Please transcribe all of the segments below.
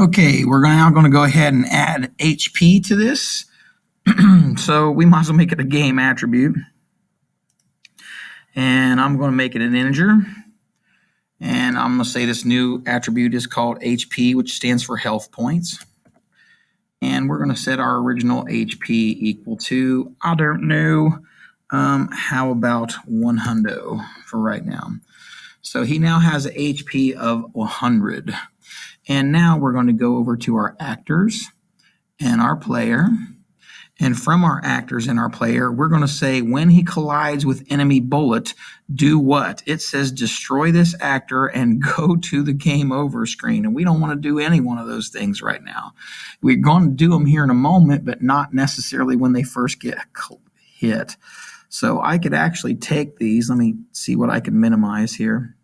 Okay, we're now going to go ahead and add HP to this. So we might as well make it a game attribute. And I'm going to make it an integer. And I'm going to say this new attribute is called HP, which stands for health points. And we're going to set our original HP equal to, I don't know, how about 100 for right now. So he now has an HP of 100. And now we're going to go over to our actors and our player. And from our actors and our player, we're going to say when he collides with enemy bullet, do what? It says destroy this actor and go to the game over screen. And we don't want to do any one of those things right now. We're going to do them here in a moment, but not necessarily when they first get hit. So I could actually take these. Let me see what I can minimize here.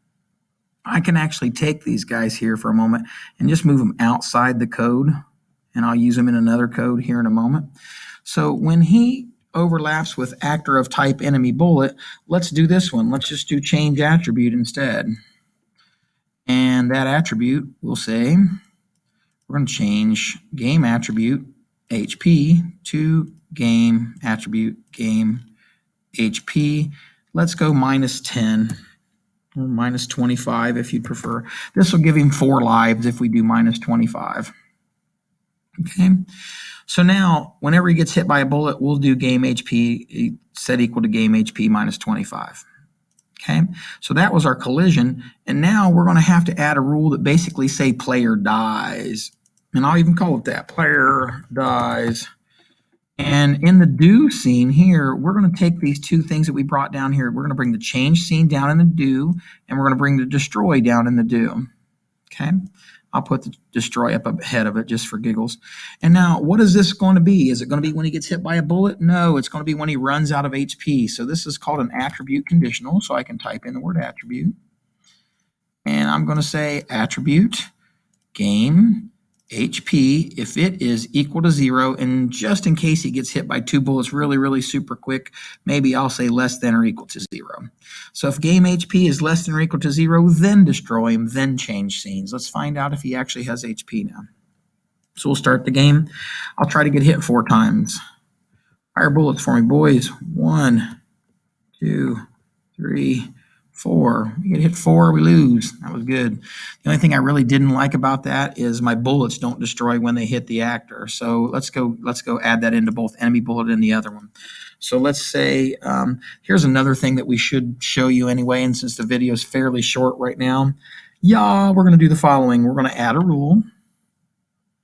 I can actually take these guys here for a moment and just move them outside the code. And I'll use them in another code here in a moment. So when he overlaps with actor of type enemy bullet, let's do this one. Let's just do change attribute instead. And that attribute will say, we're going to change game attribute HP to game attribute game HP. Let's go -10 or -25 if you'd prefer. This will give him 4 lives if we do -25. Okay. So now, whenever he gets hit by a bullet, we'll do game HP set equal to game HP -25. Okay, so that was our collision, and now we're going to have to add a rule that basically say player dies, and I'll even call it that, player dies. And in the do scene here, we're going to take these two things that we brought down here. We're going to bring the change scene down in the do, and we're going to bring the destroy down in the do. Okay. I'll put the destroy up ahead of it just for giggles. And now, what is this going to be? Is it going to be when he gets hit by a bullet? No, it's going to be when he runs out of HP. So this is called an attribute conditional. So I can type in the word attribute. And I'm going to say attribute game HP if it is equal to 0. And just in case he gets hit by 2 bullets really super quick, maybe I'll say less than or equal to 0. So if game HP is less than or equal to 0, then destroy him, then change scenes. Let's find out if he actually has HP now. So we'll start the game. I'll try to get hit 4 times. Fire bullets for me, boys. 1, 2, 3, 4. We get hit 4, we lose. That was good. The only thing I really didn't like about that is my bullets don't destroy when they hit the actor. So let's go add that into both enemy bullet and the other one. So let's say, here's another thing that we should show you anyway, and since the video is fairly short right now, we're going to do the following. We're going to add a rule.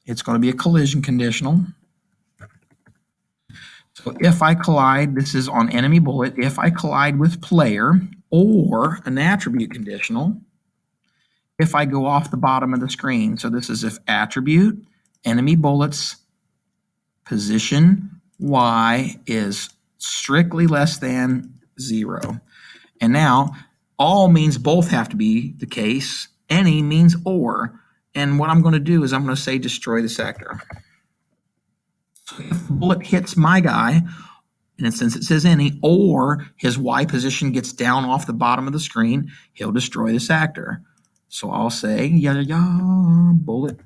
It's going to be a collision conditional. So if I collide, this is on enemy bullet, if I collide with player, or an attribute conditional, if I go off the bottom of the screen. So this is if attribute, enemy bullets, position Y is strictly less than 0. And now, all means both have to be the case. Any means or. And what I'm going to do is I'm going to say destroy this actor. So if the bullet hits my guy, and since it says any, or his Y position gets down off the bottom of the screen, he'll destroy this actor. So I'll say, bullet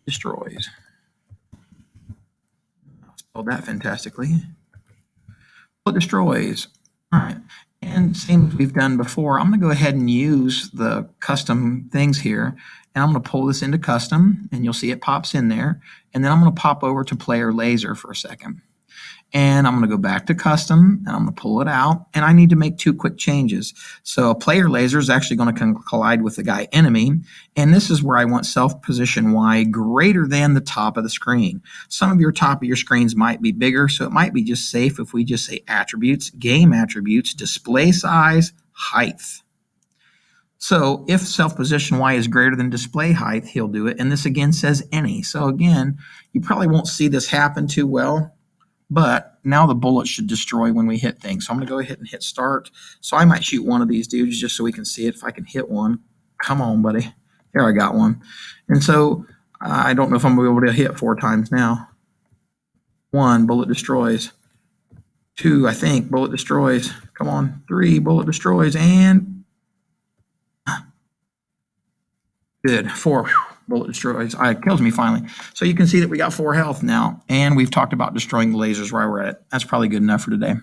destroys. I'll spell that fantastically. Bullet destroys. All right. And same as we've done before, I'm going to go ahead and use the custom things here. And I'm going to pull this into custom, and you'll see it pops in there. And then I'm going to pop over to player laser for a second. And I'm going to go back to custom, and I'm going to pull it out, and I need to make 2 quick changes. So a player laser is actually going to collide with the guy enemy, and this is where I want self position Y greater than the top of the screen. Some of your top of your screens might be bigger, so it might be just safe if we just say attributes, game attributes, display size, height. So if self position Y is greater than display height, he'll do it, and this again says any. So again, you probably won't see this happen too well, but now the bullet should destroy when we hit things. So I'm going to go ahead and hit start. So I might shoot one of these dudes just so we can see it. If I can hit one. Come on, buddy. There, I got one. And so I don't know if I'm going to be able to hit 4 times now. 1, bullet destroys. 2, I think, bullet destroys. Come on. 3, bullet destroys. And good. 4, bullet destroys. It kills me finally. So you can see that we got 4 health now, and we've talked about destroying the lasers while we're at it. That's probably good enough for today.